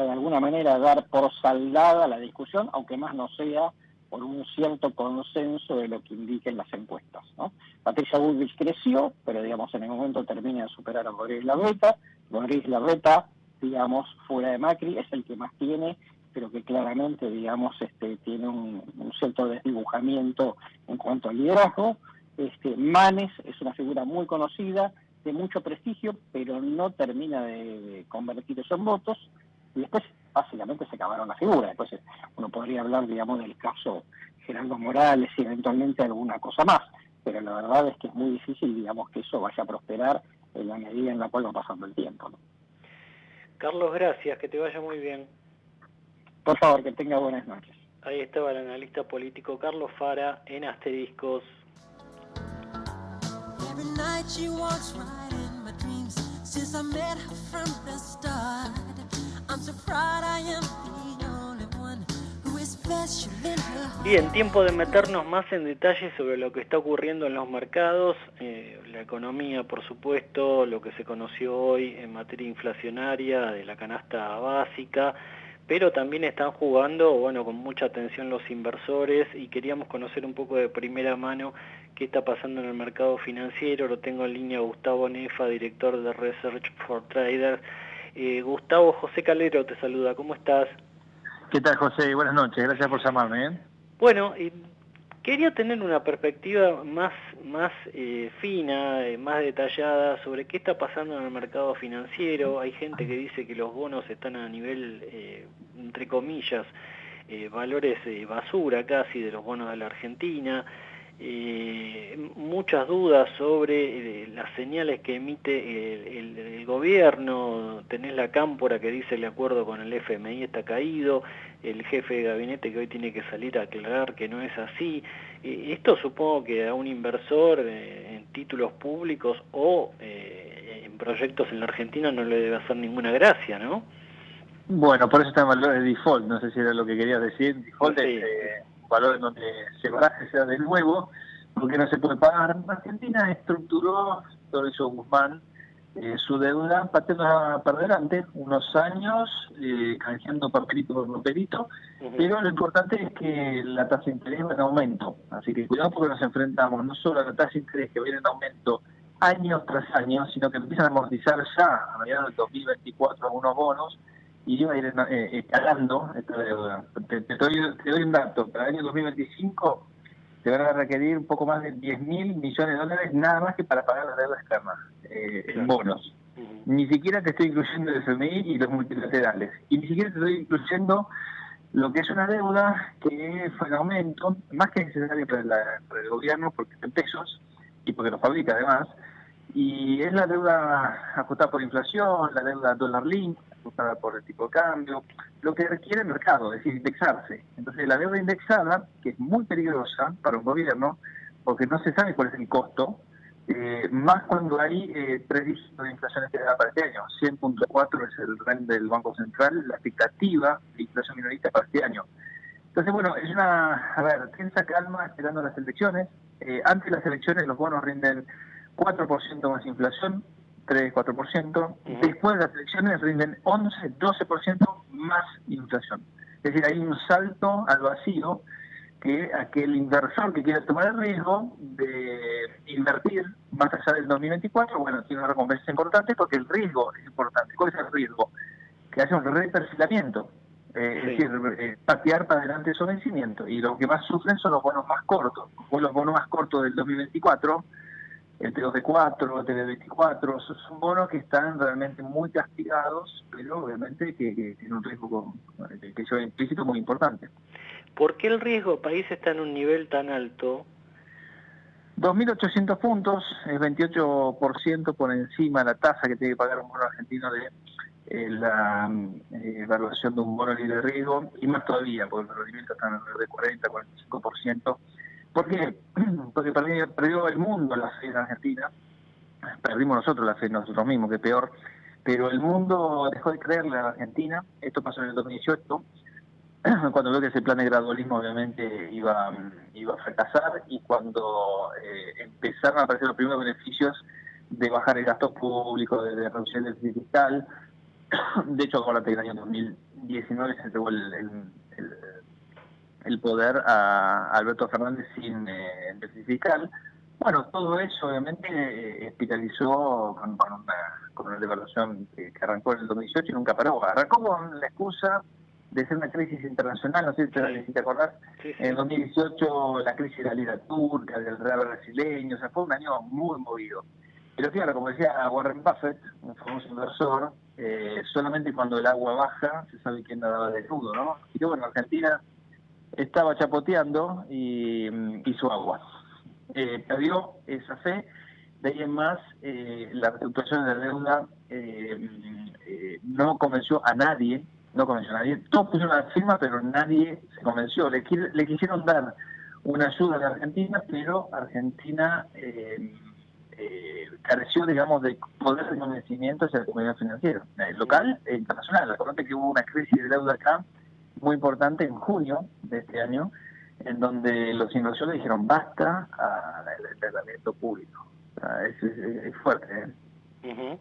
de alguna manera dar por saldada la discusión, aunque más no sea por un cierto consenso de lo que indiquen las encuestas, ¿no? Patricia Bullrich creció, pero digamos en el momento termina de superar a Rodríguez Larreta. Rodríguez Larreta, digamos, fuera de Macri, es el que más tiene, pero que claramente, digamos, tiene un cierto desdibujamiento en cuanto al liderazgo. Manes es una figura muy conocida, de mucho prestigio, pero no termina de convertir eso en votos. Y después, básicamente, se acabaron las figuras. Después uno podría hablar, digamos, del caso Gerardo Morales y eventualmente alguna cosa más. Pero la verdad es que es muy difícil, digamos, que eso vaya a prosperar en la medida en la cual va pasando el tiempo, ¿no? Carlos, gracias, que te vaya muy bien. Por favor, que tenga buenas noches. Ahí estaba el analista político Carlos Fara en Asteriscos. Every night she walks right in my dreams since I met her from the start. I'm so proud I am the only one who is special in her heart. Bien, tiempo de meternos más en detalle sobre lo que está ocurriendo en los mercados, la economía, por supuesto, lo que se conoció hoy en materia inflacionaria de la canasta básica, pero también están jugando, bueno, con mucha atención los inversores y queríamos conocer un poco de primera mano qué está pasando en el mercado financiero. Lo tengo en línea Gustavo Nefa, director de Research for Traders. Gustavo, José Calero te saluda, ¿cómo estás? ¿Qué tal, José? Buenas noches, gracias por llamarme. Bueno, quería tener una perspectiva más fina, más detallada sobre qué está pasando en el mercado financiero. Hay gente que dice que los bonos están a nivel, entre comillas, valores basura casi de los bonos de la Argentina. Muchas dudas sobre las señales que emite el gobierno. Tenés la cámpora que dice el acuerdo con el FMI está caído, el jefe de gabinete que hoy tiene que salir a aclarar que no es así. Esto supongo que a un inversor en títulos públicos o en proyectos en la Argentina no le debe hacer ninguna gracia, ¿no? Bueno, por eso está en valor de default, no sé si era lo que querías decir. Default Sí. es valor en donde se baraje sea de nuevo, porque no se puede pagar. Argentina estructuró, todo eso Guzmán, su deuda pateando a perder antes, unos años, canjeando papelito por papelito, pero lo importante es que la tasa de interés va en aumento, así que cuidado porque nos enfrentamos no solo a la tasa de interés que viene en aumento año tras año, sino que empiezan a amortizar ya a mediados del 2024 algunos bonos, y va a ir escalando esta deuda. Te doy un dato, para el año 2025 te van a requerir un poco más de 10.000 millones de dólares nada más que para pagar la deuda externa en bonos. Ni siquiera te estoy incluyendo el FMI y los multilaterales, y ni siquiera te estoy incluyendo lo que es una deuda que fue en aumento, más que necesaria para el gobierno, porque está en pesos y porque lo fabrica además, y es la deuda ajustada por inflación, la deuda dólar link, ajustada por el tipo de cambio, lo que requiere el mercado, es decir, indexarse. Entonces la deuda indexada, que es muy peligrosa para un gobierno, porque no se sabe cuál es el costo, más cuando hay 3 dígitos de inflación esperada para este año. 100.4 es el rango del Banco Central, la expectativa de inflación minorista para este año. Entonces, bueno, es tensa calma esperando las elecciones. Antes de las elecciones los bonos rinden 4% más inflación, 3-4%. Después de las elecciones rinden 11-12% más inflación. Es decir, hay un salto al vacío que aquel inversor que quiere tomar el riesgo de invertir más allá del 2024, bueno, tiene una recompensa importante porque el riesgo es importante. ¿Cuál es el riesgo? Que haya un reperfilamiento, es decir, patear para adelante su vencimiento. Y lo que más sufren son los bonos más cortos. Los bonos más cortos del 2024 el TD4, el TD24, son bonos que están realmente muy castigados, pero obviamente que tienen un riesgo que lleva implícito muy importante. ¿Por qué el riesgo país está en un nivel tan alto? 2.800 puntos, es 28% por encima de la tasa que tiene que pagar un bono argentino de la evaluación de un bono libre de riesgo, y más todavía, porque los rendimientos están alrededor de 40-45%. ¿Por qué? Porque perdió el mundo la fe en Argentina, perdimos nosotros la fe en nosotros mismos, que peor, pero el mundo dejó de creerle a la Argentina. Esto pasó en el 2018, cuando vio que ese plan de gradualismo obviamente iba a fracasar, y cuando empezaron a aparecer los primeros beneficios de bajar el gasto público, de reducir el déficit fiscal. De hecho, acuérdate que en el año 2019 se entregó el poder a Alberto Fernández sin déficit fiscal. Bueno, todo eso obviamente espiralizó con una devaluación que arrancó en el 2018 y nunca paró. Arrancó con la excusa de ser una crisis internacional, no sé si te acordás. Sí. En el 2018 la crisis de la lira turca, del real brasileño, o sea, fue un año muy movido. Pero claro, como decía Warren Buffett, un famoso inversor, solamente cuando el agua baja se sabe quién nadaba desnudo, ¿no? Y que bueno, Argentina estaba chapoteando y hizo agua. Perdió esa fe, de ahí en más la reestructuración de la deuda no convenció a nadie, todos pusieron la firma, pero nadie se convenció. Le quisieron dar una ayuda a la Argentina, pero Argentina careció, digamos, de poder de convencimiento hacia la comunidad financiera, local e internacional. Recordate que hubo una crisis de deuda acá muy importante en junio de este año, en donde los inversores dijeron basta al endeudamiento público. O sea, es fuerte, ¿eh? Uh-huh.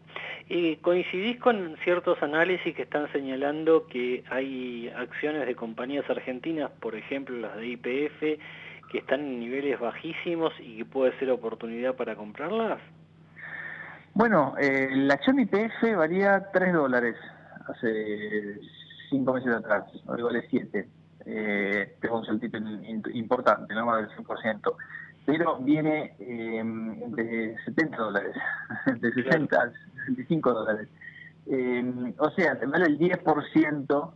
¿Y coincidís con ciertos análisis que están señalando que hay acciones de compañías argentinas, por ejemplo las de YPF, que están en niveles bajísimos y que puede ser oportunidad para comprarlas? Bueno, la acción YPF valía $3 hace 5 meses atrás, hoy vale 7. Tengo un saltito importante, ¿no? Más del 100%. Pero viene de $70, de 60 a $65. O sea, vale el 10%,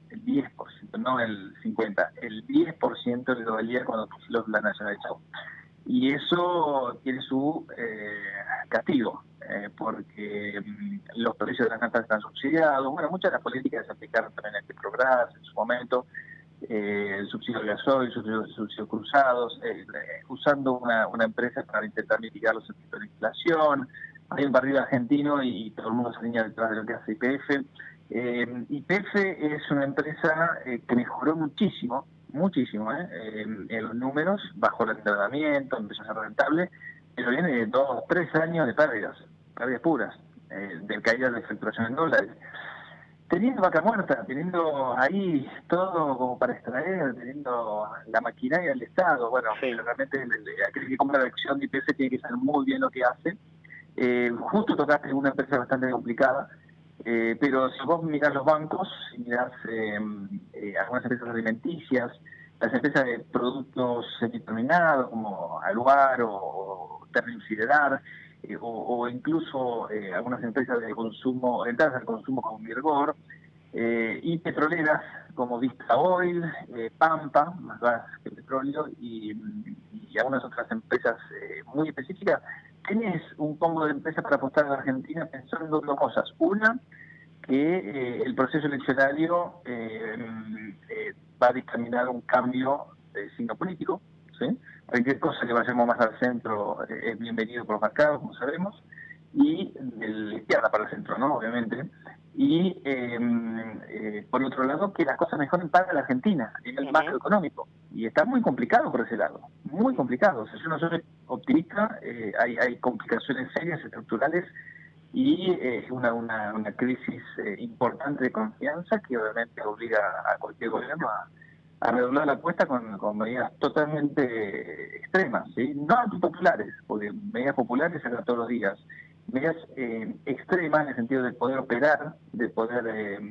no el 50%, el 10% de la valía cuando los la nacionalizó. Y eso tiene su castigo, porque los precios de las natas están subsidiados. Bueno, muchas de las políticas se aplicaron también en este programa en su momento. El subsidio de gasoil, subsidios cruzados, usando una empresa para intentar mitigar los efectos de la inflación. Hay un barril argentino y todo el mundo se alinea detrás de lo que hace YPF. YPF es una empresa que mejoró muchísimo en los números, bajó el endeudamiento, empezó a ser rentable, pero viene de 2 o 3 años de pérdidas puras, de caída de facturación en dólares. Teniendo vaca muerta, teniendo ahí todo como para extraer, teniendo la maquinaria del Estado, bueno, sí. Realmente aquel que compra la acción de YPF tiene que saber muy bien lo que hace. Justo tocaste una empresa bastante complicada, pero si vos mirás los bancos, si mirás algunas empresas alimenticias, las empresas de productos semiterminados como Aluar o Ternium Siderar, o incluso algunas empresas de consumo, entradas al consumo como Mirgor, y petroleras como Vista Oil, Pampa, más gas que petróleo, y algunas otras empresas muy específicas. Tienes un combo de empresas para apostar a la Argentina pensando en 2 cosas. Una, que el proceso eleccionario va a dictaminar un cambio de signo político, ¿sí? Cualquier cosa que vayamos más al centro es bienvenido por los mercados, como sabemos, y de la izquierda para el centro, ¿no? Obviamente. Y por otro lado, que las cosas mejoren para la Argentina a nivel macroeconómico. Y está muy complicado por ese lado, muy complicado. O sea, yo no soy optimista, hay complicaciones serias, estructurales, y una crisis importante de confianza que obviamente obliga a cualquier gobierno a redoblar la apuesta con medidas totalmente extremas, ¿sí? No antipopulares, porque medidas populares se dan todos los días. Medidas extremas en el sentido de poder operar, de poder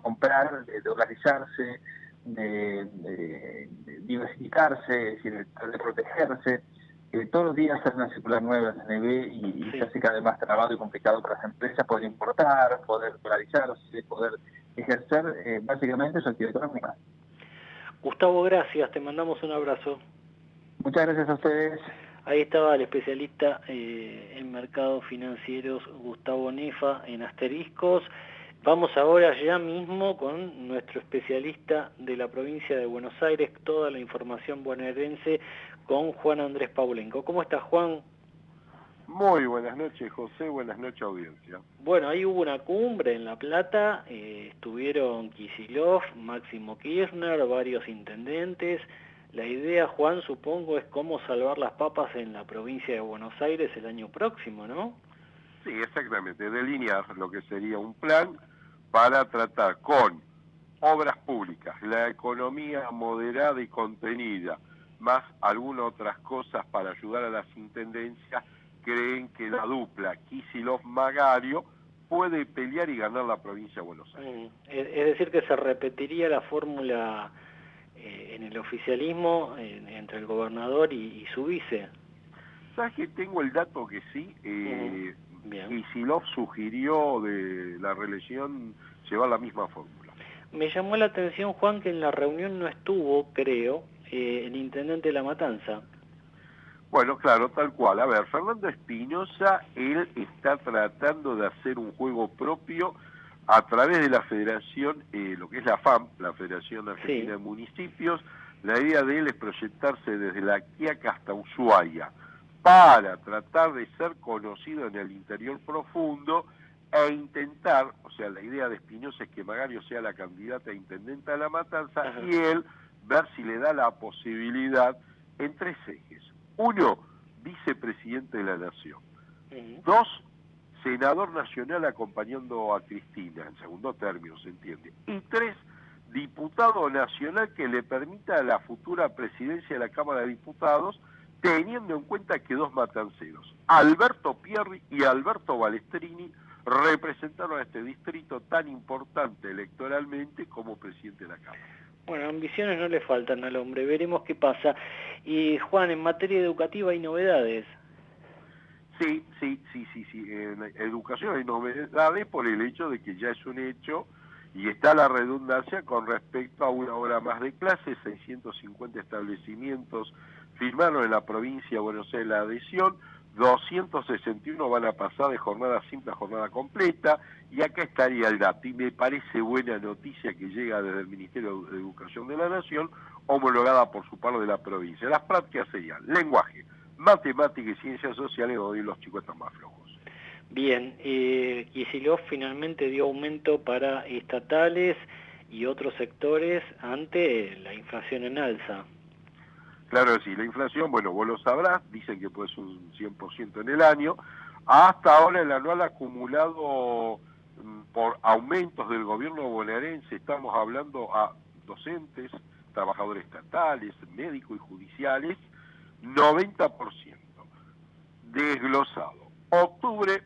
comprar, de dolarizarse, de diversificarse, es decir, de protegerse. todos los días sale una circular nueva de CNB y se hace cada vez más trabado y complicado para las empresas poder importar, poder dolarizarse, poder ejercer básicamente su actividad económica. Gustavo, gracias, te mandamos un abrazo. Muchas gracias a ustedes. Ahí estaba el especialista en mercados financieros, Gustavo Nefa, en Asteriscos. Vamos ahora ya mismo con nuestro especialista de la provincia de Buenos Aires, toda la información bonaerense, con Juan Andrés Paulenco. ¿Cómo estás, Juan? Muy buenas noches, José, buenas noches, audiencia. Bueno, ahí hubo una cumbre en La Plata, estuvieron Kicillof, Máximo Kirchner, varios intendentes. La idea, Juan, supongo, es cómo salvar las papas en la provincia de Buenos Aires el año próximo, ¿no? Sí, exactamente, delinear lo que sería un plan para tratar con obras públicas, la economía moderada y contenida, más algunas otras cosas para ayudar a las intendencias. Creen que la dupla Kicillof-Magario puede pelear y ganar la provincia de Buenos Aires. Es decir, que se repetiría la fórmula en el oficialismo entre el gobernador y su vice. ¿Sabes que tengo el dato que sí? Kicillof sugirió de la reelección llevar la misma fórmula. Me llamó la atención, Juan, que en la reunión no estuvo, creo, el intendente de La Matanza. Bueno, claro, tal cual. A ver, Fernando Espinosa, él está tratando de hacer un juego propio a través de la federación, lo que es la FAM, la Federación Argentina de Municipios. La idea de él es proyectarse desde La Quiaca hasta Ushuaia para tratar de ser conocido en el interior profundo e intentar, o sea, la idea de Espinosa es que Magario sea la candidata a intendente de La Matanza y él ver si le da la posibilidad en tres ejes. Uno, vicepresidente de la Nación. Dos, senador nacional acompañando a Cristina, en segundo término, se entiende. Y tres, diputado nacional que le permita la futura presidencia de la Cámara de Diputados, teniendo en cuenta que dos matanceros, Alberto Pierri y Alberto Balestrini, representaron a este distrito tan importante electoralmente como presidente de la Cámara. Bueno, ambiciones no le faltan al hombre, veremos qué pasa. Y Juan, en materia educativa hay novedades. Sí. En educación hay novedades por el hecho de que ya es un hecho y está la redundancia con respecto a una hora más de clases. 650 establecimientos firmaron en la provincia de Buenos Aires la adhesión, 261 van a pasar de jornada simple a jornada completa, y acá estaría el dato, y me parece buena noticia que llega desde el Ministerio de Educación de la Nación, homologada por su par de la provincia. Las prácticas serían lenguaje, matemática y ciencias sociales, donde los chicos están más flojos. Bien, Kicillof finalmente dio aumento para estatales y otros sectores ante la inflación en alza. Claro que sí, la inflación, bueno, vos lo sabrás, dicen que puede ser un 100% en el año. Hasta ahora el anual acumulado por aumentos del gobierno bonaerense, estamos hablando a docentes, trabajadores estatales, médicos y judiciales, 90%. Desglosado. Octubre,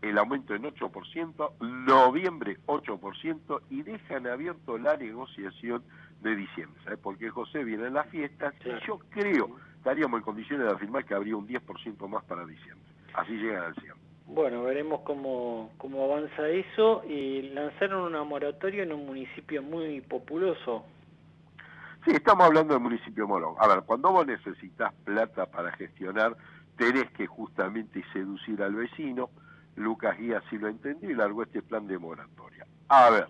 el aumento en 8%, noviembre 8%, y dejan abierto la negociación de diciembre, ¿sabes? Porque José viene en las fiestas y yo creo estaríamos en condiciones de afirmar que habría un 10% más para diciembre. Así llegan al 100. Bueno, veremos cómo avanza eso. Y lanzaron una moratoria en un municipio muy populoso. Sí, estamos hablando del municipio de Morón. A ver, cuando vos necesitas plata para gestionar, tenés que justamente seducir al vecino. Lucas Guía sí lo entendió y largó este plan de moratoria. A ver,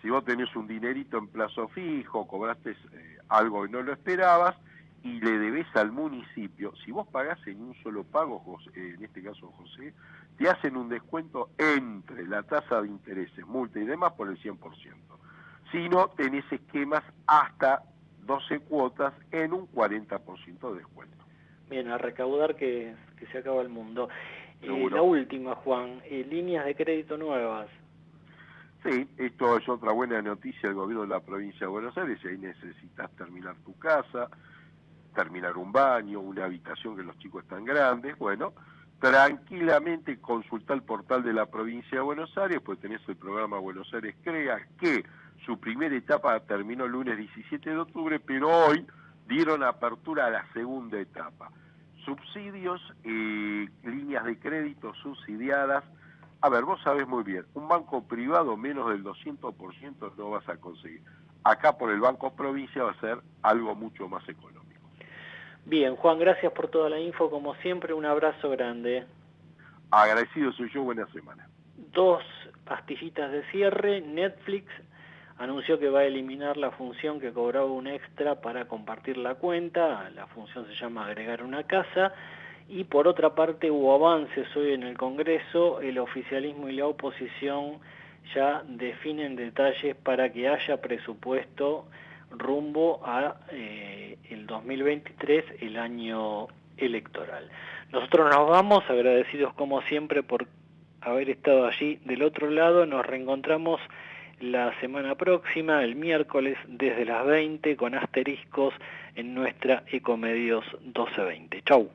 si vos tenés un dinerito en plazo fijo, cobraste algo y no lo esperabas, y le debes al municipio, si vos pagás en un solo pago, José, en este caso José, te hacen un descuento entre la tasa de intereses, multa y demás por el 100%. Si no, tenés esquemas hasta 12 cuotas en un 40% de descuento. Bien, a recaudar que se acaba el mundo. Seguro. La última, Juan, líneas de crédito nuevas. Sí, esto es otra buena noticia del gobierno de la provincia de Buenos Aires. Si ahí necesitas terminar tu casa, terminar un baño, una habitación que los chicos están grandes, bueno, tranquilamente consulta el portal de la provincia de Buenos Aires, pues tenés el programa Buenos Aires Crea, que su primera etapa terminó el lunes 17 de octubre, pero hoy dieron apertura a la segunda etapa. subsidios, líneas de crédito subsidiadas. A ver, vos sabés muy bien, un banco privado menos del 200% no vas a conseguir. Acá por el Banco Provincia va a ser algo mucho más económico. Bien, Juan, gracias por toda la info, como siempre, un abrazo grande. Agradecido soy yo, buena semana. 2 pastillitas de cierre. Netflix anunció que va a eliminar la función que cobraba un extra para compartir la cuenta. La función se llama agregar una casa. Y por otra parte hubo avances hoy en el Congreso. El oficialismo y la oposición ya definen detalles para que haya presupuesto rumbo a el 2023, el año electoral. Nosotros nos vamos, agradecidos como siempre por haber estado allí del otro lado. Nos reencontramos la semana próxima, el miércoles, desde las 20, con asteriscos en nuestra Ecomedios 1220. Chau.